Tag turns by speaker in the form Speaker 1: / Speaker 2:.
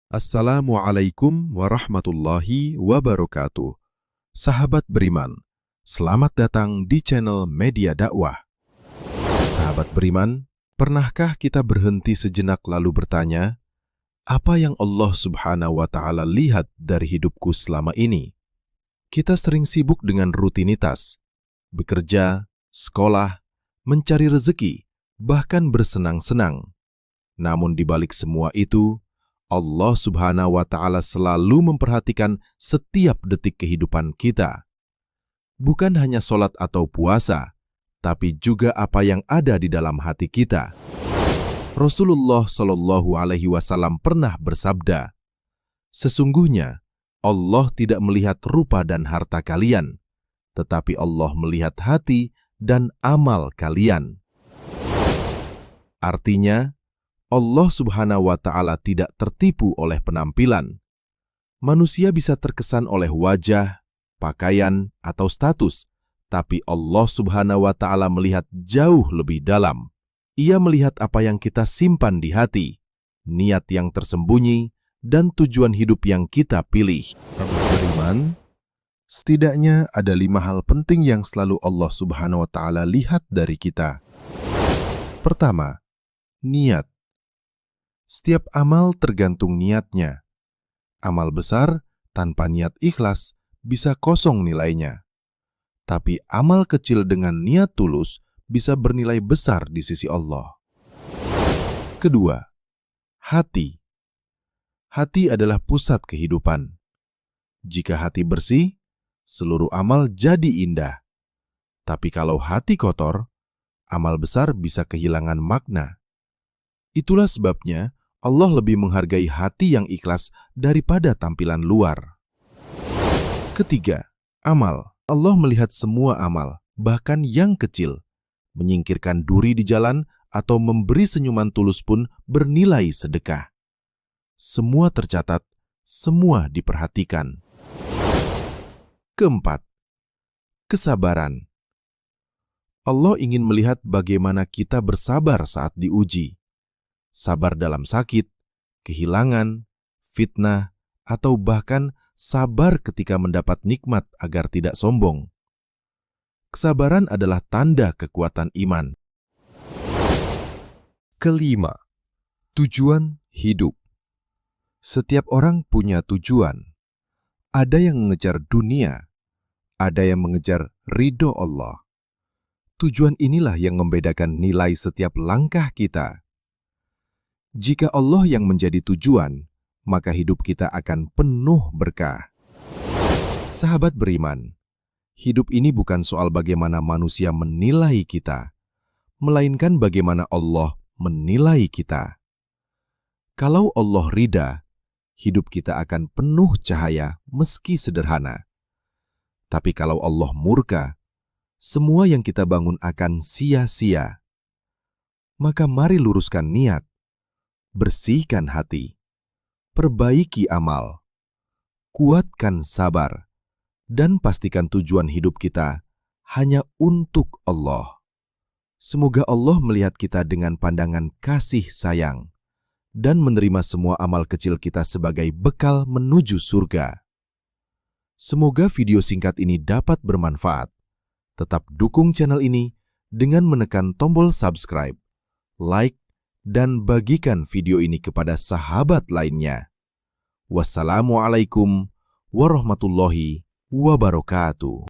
Speaker 1: Assalamualaikum warahmatullahi wabarakatuh. Sahabat beriman, selamat datang di channel Media Dakwah. Sahabat beriman, pernahkah kita berhenti sejenak lalu bertanya, apa yang Allah Subhanahu wa Ta'ala lihat dari hidupku selama ini? Kita sering sibuk dengan rutinitas, bekerja, sekolah, mencari rezeki, bahkan bersenang-senang. Namun di balik semua itu, Allah Subhanahu wa Ta'ala selalu memperhatikan setiap detik kehidupan kita. Bukan hanya sholat atau puasa, tapi juga apa yang ada di dalam hati kita. Rasulullah Shallallahu Alaihi Wasallam pernah bersabda, "Sesungguhnya Allah tidak melihat rupa dan harta kalian, tetapi Allah melihat hati dan amal kalian." Artinya, Allah Subhanahu wa Ta'ala tidak tertipu oleh penampilan. Manusia bisa terkesan oleh wajah, pakaian, atau status, tapi Allah Subhanahu wa Ta'ala melihat jauh lebih dalam. Ia melihat apa yang kita simpan di hati, niat yang tersembunyi, dan tujuan hidup yang kita pilih. Sahabat beriman, setidaknya ada 5 hal penting yang selalu Allah Subhanahu wa Ta'ala lihat dari kita. Pertama, niat. Setiap amal tergantung niatnya. Amal besar tanpa niat ikhlas bisa kosong nilainya. Tapi amal kecil dengan niat tulus bisa bernilai besar di sisi Allah. Kedua, hati. Hati adalah pusat kehidupan. Jika hati bersih, seluruh amal jadi indah. Tapi kalau hati kotor, amal besar bisa kehilangan makna. Itulah sebabnya Allah lebih menghargai hati yang ikhlas daripada tampilan luar. Ketiga, amal. Allah melihat semua amal, bahkan yang kecil. Menyingkirkan duri di jalan atau memberi senyuman tulus pun bernilai sedekah. Semua tercatat, semua diperhatikan. Keempat, kesabaran. Allah ingin melihat bagaimana kita bersabar saat diuji. Sabar dalam sakit, kehilangan, fitnah, atau bahkan sabar ketika mendapat nikmat agar tidak sombong. Kesabaran adalah tanda kekuatan iman. Kelima, tujuan hidup. Setiap orang punya tujuan. Ada yang mengejar dunia, ada yang mengejar ridho Allah. Tujuan inilah yang membedakan nilai setiap langkah kita. Jika Allah yang menjadi tujuan, maka hidup kita akan penuh berkah. Sahabat beriman, hidup ini bukan soal bagaimana manusia menilai kita, melainkan bagaimana Allah menilai kita. Kalau Allah ridha, hidup kita akan penuh cahaya meski sederhana. Tapi kalau Allah murka, semua yang kita bangun akan sia-sia. Maka mari luruskan niat, bersihkan hati, perbaiki amal, kuatkan sabar, dan pastikan tujuan hidup kita hanya untuk Allah. Semoga Allah melihat kita dengan pandangan kasih sayang dan menerima semua amal kecil kita sebagai bekal menuju surga. Semoga video singkat ini dapat bermanfaat. Tetap dukung channel ini dengan menekan tombol subscribe, like, dan bagikan video ini kepada sahabat lainnya. Wassalamualaikum warahmatullahi wabarakatuh.